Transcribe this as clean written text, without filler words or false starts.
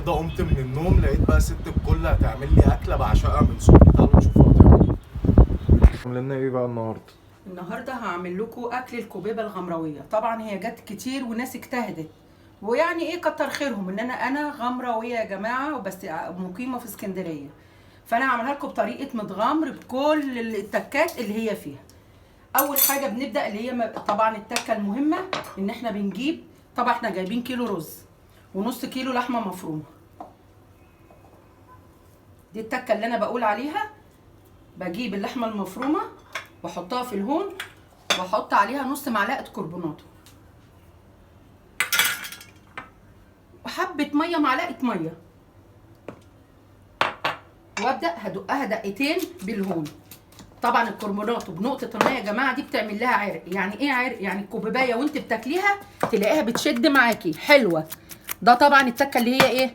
ده قمت من النوم لقيت بقى ست الكل هتعمل لي اكله بعشقها من صبحي. تعالوا نشوفها هتعمل ايه. عامل لنا ايه بقى النهارده؟ النهارده هعمل لكم اكل الكوبيبه الغمراويه. طبعا هي جت كتير وناس اجتهدت، ويعني ايه كتر خيرهم ان انا غمراويه يا جماعه، بس مقيمه في اسكندريه. فانا هعملها لكم بطريقه متغمر بكل التكات اللي هي فيها. اول حاجه بنبدا اللي هي طبعا التكه المهمه ان احنا بنجيب، طبعا احنا جايبين كيلو رز ونص كيلو لحمه مفرومه. دي التكه اللي انا بقول عليها. بجيب اللحمه المفرومه واحطها في الهون واحط عليها نص معلقه كربوناتو وحبه ميه، معلقه ميه، وابدا هدقها دقتين بالهون. طبعا الكربوناتو بنقطه الميه يا جماعه دي بتعمل لها عرق. يعني ايه عرق؟ يعني الكوبايه وانت بتاكليها تلاقيها بتشد معاكي حلوه. ده طبعا التكه اللي هي ايه